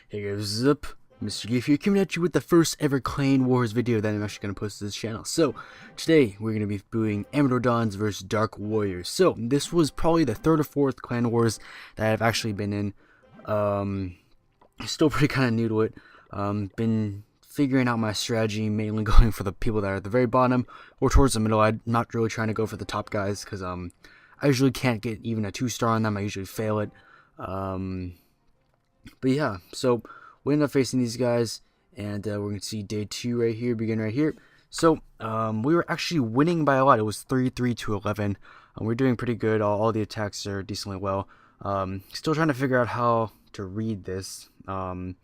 Hey guys, what's up? Mr. Give here, coming at you with the first ever Clan Wars video that I'm actually going to post to this channel. So, today we're going to be doing AmadorDons versus DarkWarriors. So, this was probably the third or fourth Clan Wars that I've actually been in. Still pretty kind of new to it. Been figuring out my strategy, mainly going for the people that are at the very bottom or towards the middle. I'm not really trying to go for the top guys because I usually can't get even a 2-star on them. I usually fail it. But yeah, so we end up facing these guys, and we're going to see day 2 right here, begin right here. So we were actually winning by a lot. It was 33 to 11. We're doing pretty good. All the attacks are decently well. Still trying to figure out how to read this. I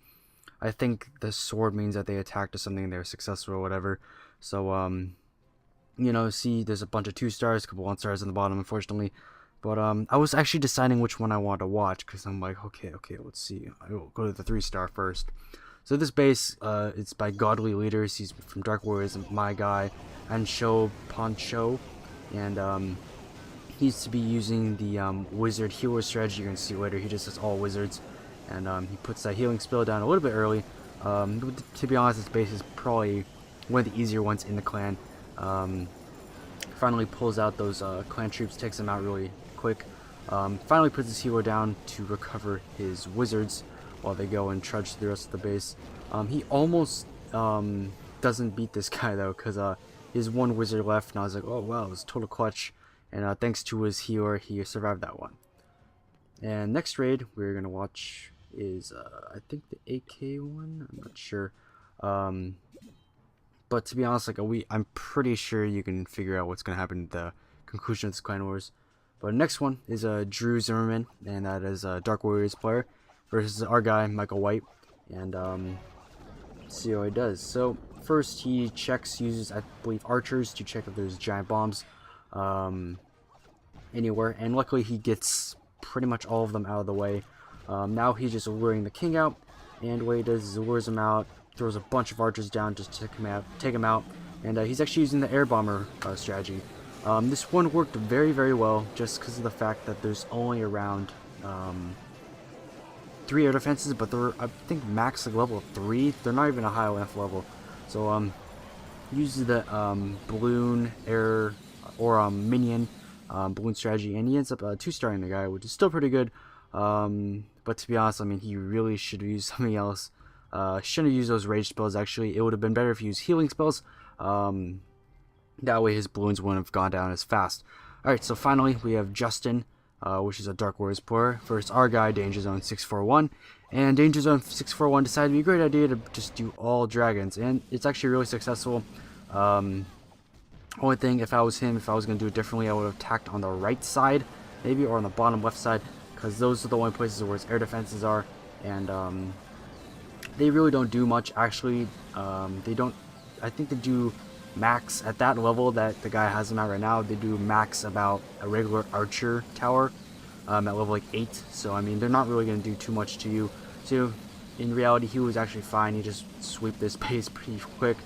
think the sword means that they attacked or something, they're successful or whatever. So, you know, see there's a bunch of 2-stars, a couple 1-stars on the bottom, unfortunately. But I was actually deciding which one I want to watch, because I'm like, okay, let's see. I will go to the 3-star first. So this base, it's by Godly Leaders. He's from DarkWarriors, my guy, Ansho Poncho, and he's to be using the wizard healer strategy. You're gonna see later. He just has all wizards, and he puts that healing spell down a little bit early. To be honest, this base is probably one of the easier ones in the clan. Finally pulls out those clan troops, takes them out really quick. Finally puts his healer down to recover his wizards while they go and trudge through the rest of the base. He almost doesn't beat this guy though, because he has one wizard left, and I was like, oh wow, it was a total clutch. And thanks to his healer, he survived that one. And next raid we're gonna watch is I think the AK one. I'm not sure. But to be honest, like I'm pretty sure you can figure out what's gonna happen at the conclusion of this Clan Wars. But next one is Drew Zimmerman, and that is a DarkWarriors player versus our guy Michael White, and see how he does. So first he uses I believe archers to check if there's giant bombs anywhere, and luckily he gets pretty much all of them out of the way. Now he's just luring the king out, and what he does is he lures him out, throws a bunch of archers down just to take him out, and he's actually using the air bomber strategy. This one worked very well, just because of the fact that there's only around 3 air defenses, but they're I think max like level 3. They're not even a high enough level. So uses the balloon air or minion balloon strategy, and he ends up 2-starring the guy, which is still pretty good. But to be honest, I mean, he really should have used something else. Shouldn't have used those rage spells. Actually, it would have been better if he used healing spells. That way his balloons wouldn't have gone down as fast. Alright, so finally we have Justin, which is a DarkWarriors player, versus our guy, Danger Zone 641. And Danger Zone 641 decided it'd be a great idea to just do all dragons, and it's actually really successful. Only thing, if I was him, if I was going to do it differently, I would have attacked on the right side, maybe, or on the bottom left side, because those are the only places where his air defenses are, and they really don't do much, actually. They don't, I think they do max at that level that the guy has them at right now. They do max about a regular archer tower at level like 8, so I mean they're not really going to do too much to you. So in reality he was actually fine. He just swept this base pretty quick.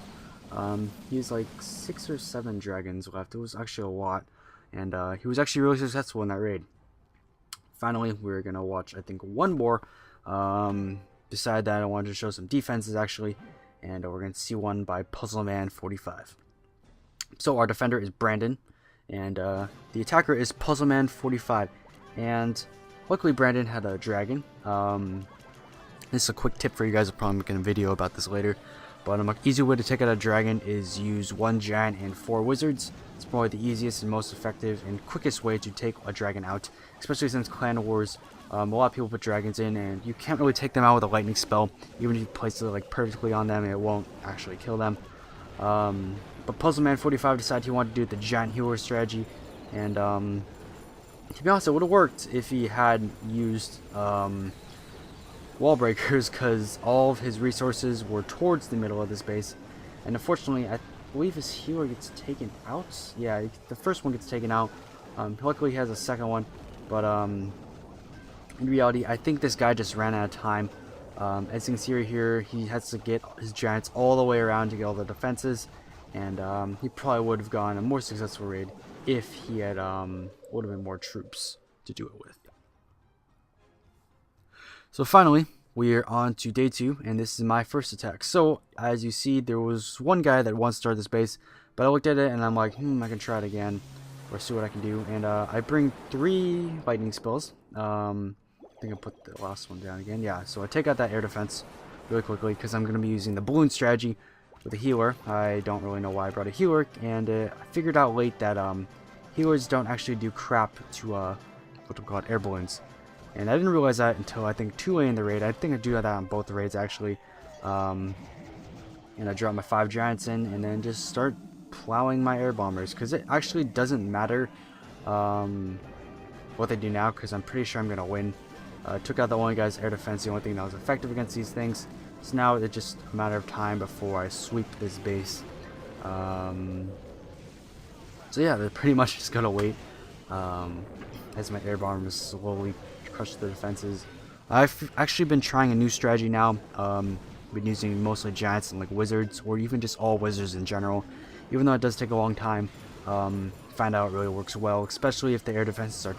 He has like 6 or 7 dragons left. It was actually a lot, and he was actually really successful in that raid. Finally we're gonna watch I think one more. Decided that I wanted to show some defenses actually, and we're going to see one by Puzzleman45. So our defender is Brandon, and the attacker is Puzzleman45. And luckily Brandon had a dragon. This is a quick tip for you guys. I'll probably make a video about this later. But an easy way to take out a dragon is use 1 giant and 4 wizards. It's probably the easiest and most effective and quickest way to take a dragon out, especially since Clan Wars. A lot of people put dragons in, and you can't really take them out with a lightning spell. Even if you place it like perfectly on them, it won't actually kill them. But Puzzleman45 decided he wanted to do the giant healer strategy, and to be honest, it would have worked if he had used wall breakers, because all of his resources were towards the middle of this base, and unfortunately, I believe his healer gets taken out. Yeah, the first one gets taken out. Luckily, he has a second one, but in reality, I think this guy just ran out of time. As you can see right here, he has to get his giants all the way around to get all the defenses, and he probably would have gone a more successful raid if he had would have been more troops to do it with. So finally, we're on to day 2, and this is my first attack. So as you see, there was one guy that once started this base, but I looked at it and I'm like, I can try it again or see what I can do. And I bring 3 lightning spells. I think I put the last one down again. Yeah, so I take out that air defense really quickly because I'm going to be using the balloon strategy with a healer. I don't really know why I brought a healer, and I figured out late that healers don't actually do crap to what we call air balloons. And I didn't realize that until I think too late in the raid. I think I do that on both the raids actually. And I drop my 5 giants in and then just start plowing my air bombers, because it actually doesn't matter what they do now, because I'm pretty sure I'm going to win. Took out the only guy's air defense, the only thing that was effective against these things. So now it's just a matter of time before I sweep this base. So yeah, they're pretty much just going to wait as my air bombers slowly crush the defenses. I've actually been trying a new strategy now. Been using mostly giants and like wizards, or even just all wizards in general. Even though it does take a long time, find out it really works well, especially if the air defenses are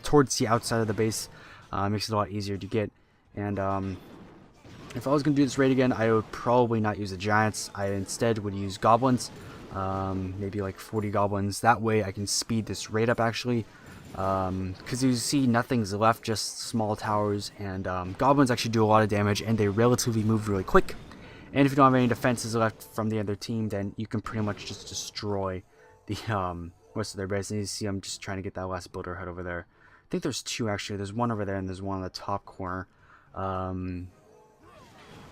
towards the outside of the base. Makes it a lot easier to get. And if I was going to do this raid again, I would probably not use the giants. I instead would use goblins, maybe like 40 goblins. That way I can speed this raid up actually. Because you see nothing's left, just small towers, and goblins actually do a lot of damage, and they relatively move really quick. And if you don't have any defenses left from the other team, then you can pretty much just destroy the rest of their base. And you see I'm just trying to get that last builder head over there. I think there's 2 actually. There's one over there and there's one on the top corner. But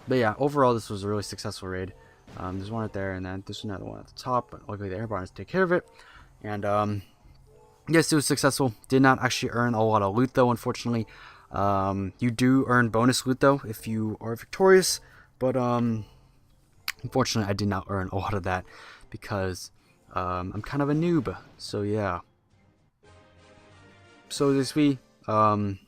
yeah, overall this was a really successful raid. There's one right there, and then there's another one at the top, but luckily the air barns take care of it. And yes, it was successful. Did not actually earn a lot of loot though, unfortunately. You do earn bonus loot though if you are victorious, but unfortunately I did not earn a lot of that because I'm kind of a noob. So yeah. So this we ended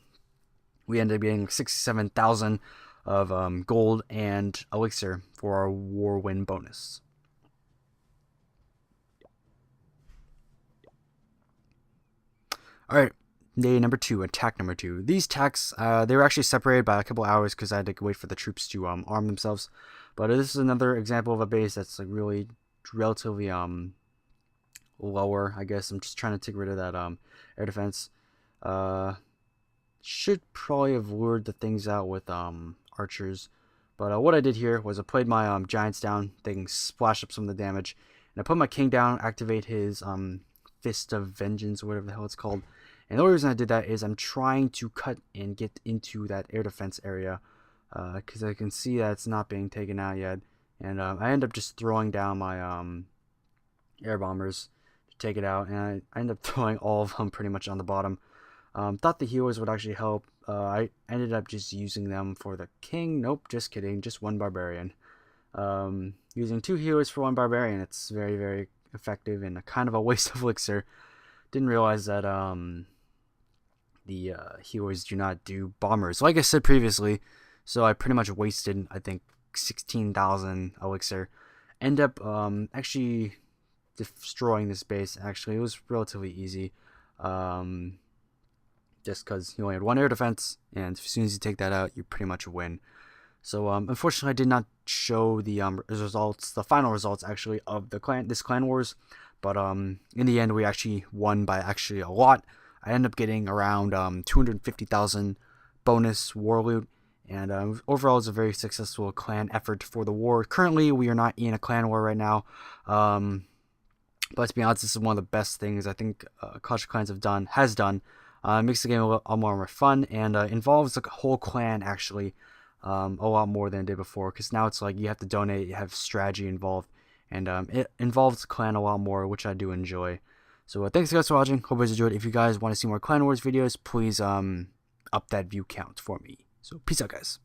up getting 67,000 of gold and elixir for our war win bonus. Alright, day number 2, attack number 2. These attacks, they were actually separated by a couple hours because I had to wait for the troops to arm themselves. But this is another example of a base that's like really relatively lower, I guess. I'm just trying to take rid of that air defense. Should probably have lured the things out with archers. But what I did here was I played my giants down. They can splash up some of the damage. And I put my king down, activate his Fist of Vengeance, or whatever the hell it's called. And the only reason I did that is I'm trying to cut and get into that air defense area, because I can see that it's not being taken out yet. And I end up just throwing down my air bombers to take it out, and I end up throwing all of them pretty much on the bottom. Thought the healers would actually help. I ended up just using them for the king. Nope, just kidding, just 1 barbarian. Using 2 healers for 1 barbarian, it's very, very effective and a kind of a waste of elixir. Didn't realize that the healers do not do bombers, like I said previously. So I pretty much wasted, I think, 16,000 elixir. End up actually destroying this base. Actually, it was relatively easy, just because you only had 1 air defense, and as soon as you take that out, you pretty much win. So unfortunately, I did not show the results, the final results actually of the this clan wars. But in the end, we actually won by actually a lot. I ended up getting around 250,000 bonus war loot, and overall, it's a very successful clan effort for the war. Currently, we are not in a clan war right now. But to be honest, this is one of the best things I think Clash of Clans has done. Makes the game a lot more fun, and involves like a whole clan actually. A lot more than it did before, because now it's like you have to donate, you have strategy involved, and it involves the clan a lot more, which I do enjoy. So thanks guys for watching, hope you guys enjoyed. If you guys want to see more Clan Wars videos, please up that view count for me. So peace out guys.